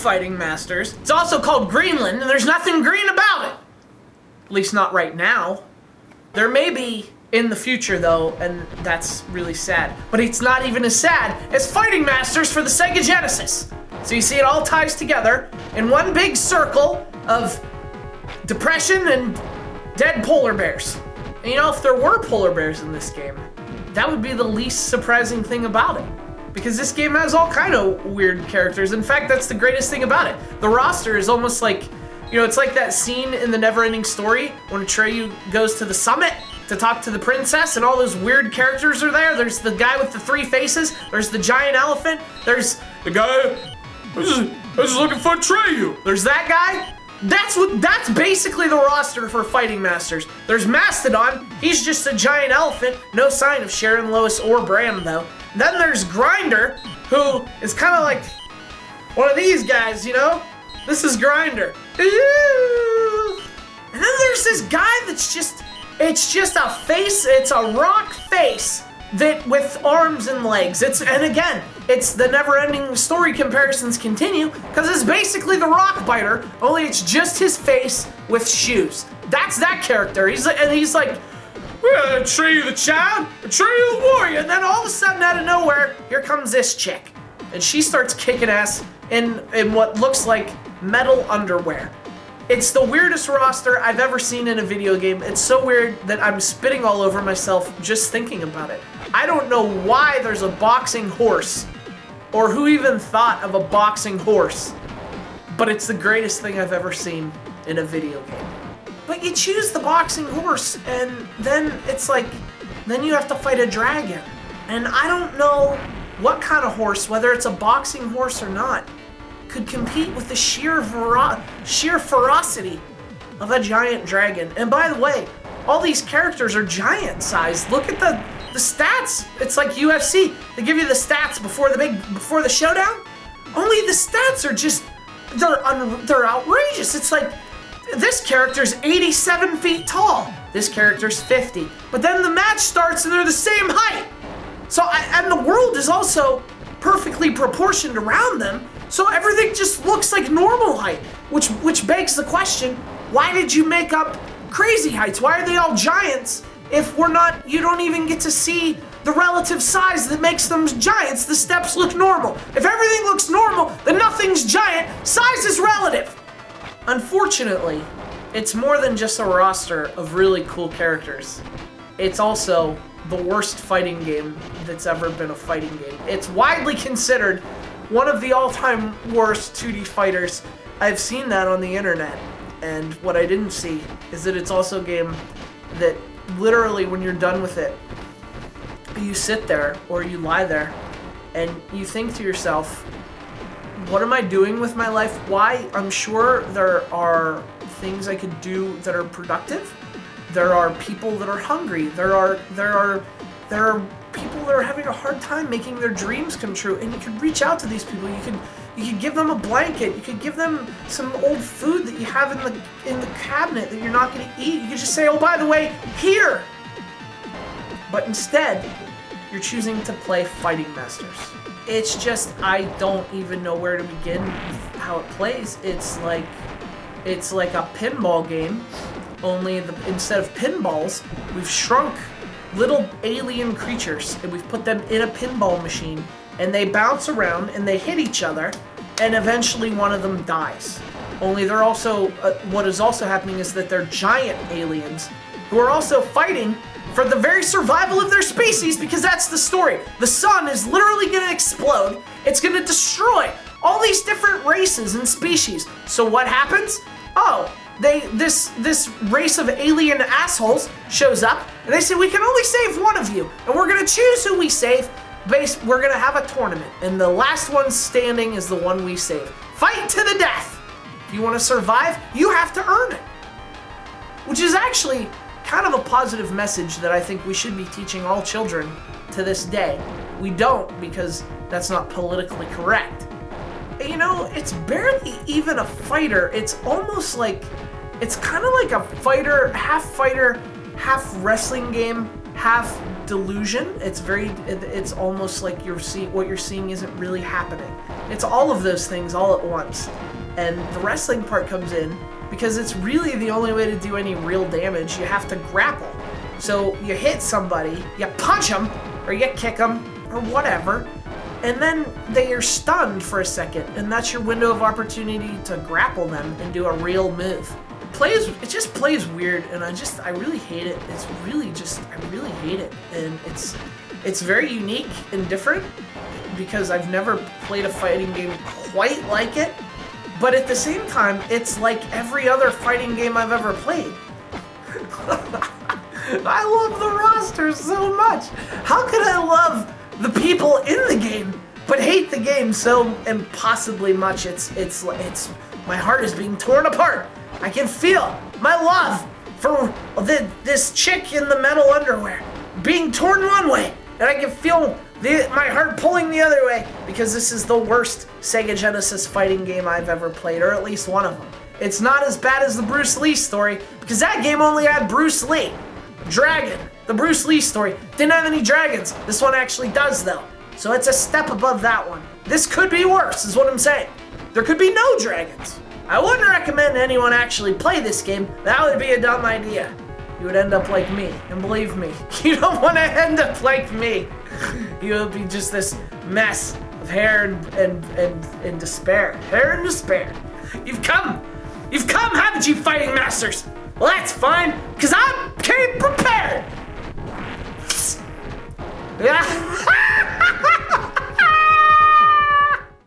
Fighting Masters. It's also called Greenland, and there's nothing green about it. At least not right now. There may be in the future, though, and that's really sad. But it's not even as sad as Fighting Masters for the SEGA Genesis. So you see, it all ties together in one big circle of depression and dead polar bears. And you know, if there were polar bears in this game, that would be the least surprising thing about it. Because this game has all kind of weird characters. In fact, that's the greatest thing about it. The roster is almost like, you know, it's like that scene in the Never-Ending Story when Treco goes to the summit to talk to the princess and all those weird characters are there. There's the guy with the 3 faces. There's the giant elephant. There's the guy, I was just looking for Treco. There's that guy. That's basically the roster for Fighting Masters. There's Mastodon. He's just a giant elephant. No sign of Sharon, Lois, or Bram, though. Then there's Grinder, who is kind of like one of these guys, you know? This is Grinder. And then there's this guy that's just, it's just a face, it's a rock face that with arms and legs. And again, it's the Never-Ending Story comparisons continue, because it's basically the Rock Biter, only it's just his face with shoes. That's that character. He's like, Treco the child, Treco the warrior, and then all of a sudden out of nowhere, here comes this chick. And she starts kicking ass in what looks like metal underwear. It's the weirdest roster I've ever seen in a video game. It's so weird that I'm spitting all over myself just thinking about it. I don't know why there's a boxing horse, or who even thought of a boxing horse, but it's the greatest thing I've ever seen in a video game. But you choose the boxing horse, and then it's like, then you have to fight a dragon. And I don't know what kind of horse, whether it's a boxing horse or not, could compete with the sheer ferocity of a giant dragon. And by the way, all these characters are giant sized. Look at the stats. It's like UFC. They give you the stats before the showdown. Only the stats are just, they're outrageous. It's like, this character's 87 feet tall. This character's 50. But then the match starts and they're the same height. And the world is also perfectly proportioned around them. So everything just looks like normal height, which begs the question, why did you make up crazy heights? Why are they all giants if you don't even get to see the relative size that makes them giants? The steps look normal. If everything looks normal, then nothing's giant. Size is relative. Unfortunately, it's more than just a roster of really cool characters. It's also the worst fighting game that's ever been a fighting game. It's widely considered one of the all-time worst 2D fighters. I've seen that on the internet, and what I didn't see is that it's also a game that literally when you're done with it, you sit there or you lie there and you think to yourself, what am I doing with my life? Why? I'm sure there are things I could do that are productive. There are people that are hungry. There are people that are having a hard time making their dreams come true, and you could reach out to these people. You could give them a blanket. You could give them some old food that you have in the cabinet that you're not going to eat. You could just say, oh, by the way, here. But instead, you're choosing to play Fighting Masters. It's just, I don't even know where to begin with how it plays. It's like a pinball game, only instead of pinballs, we've shrunk little alien creatures and we've put them in a pinball machine, and they bounce around and they hit each other, and eventually one of them dies. Only they're also, what is also happening is that they're giant aliens who are also fighting for the very survival of their species, because that's the story. The sun is literally going to explode. It's going to destroy all these different races and species. So what happens? Oh, this race of alien assholes shows up, and they say, we can only save one of you, and we're going to choose who we save. We're going to have a tournament, and the last one standing is the one we save. Fight to the death. If you want to survive, you have to earn it. Which is actually kind of a positive message that I think we should be teaching all children to this day. We don't, because that's not politically correct. You know, it's barely even a fighter. It's almost like, it's kind of like a fighter, half wrestling game, half delusion. It's almost like what you're seeing isn't really happening. It's all of those things all at once. And the wrestling part comes in because it's really the only way to do any real damage. You have to grapple. So you hit somebody, you punch them, or you kick them, or whatever, and then they are stunned for a second, and that's your window of opportunity to grapple them and do a real move. It just plays weird, and I really hate it. I really hate it, and it's very unique and different because I've never played a fighting game quite like it, but at the same time, it's like every other fighting game I've ever played. I love the roster so much. How could I love the people in the game but hate the game so impossibly much? It's my heart is being torn apart. I can feel my love for this chick in the metal underwear being torn one way, and I can feel my heart pulling the other way because this is the worst Sega Genesis fighting game I've ever played, or at least one of them. It's not as bad as the Bruce Lee story because that game only had Bruce Lee. Dragon. The Bruce Lee story didn't have any dragons. This one actually does, though. So it's a step above that one. This could be worse, is what I'm saying. There could be no dragons. I wouldn't recommend anyone actually play this game. That would be a dumb idea. You would end up like me. And believe me, you don't want to end up like me. You would be just this mess of hair and despair. Hair and despair. You've come, haven't you, fighting masters? Well, that's fine, because I came prepared. Yeah.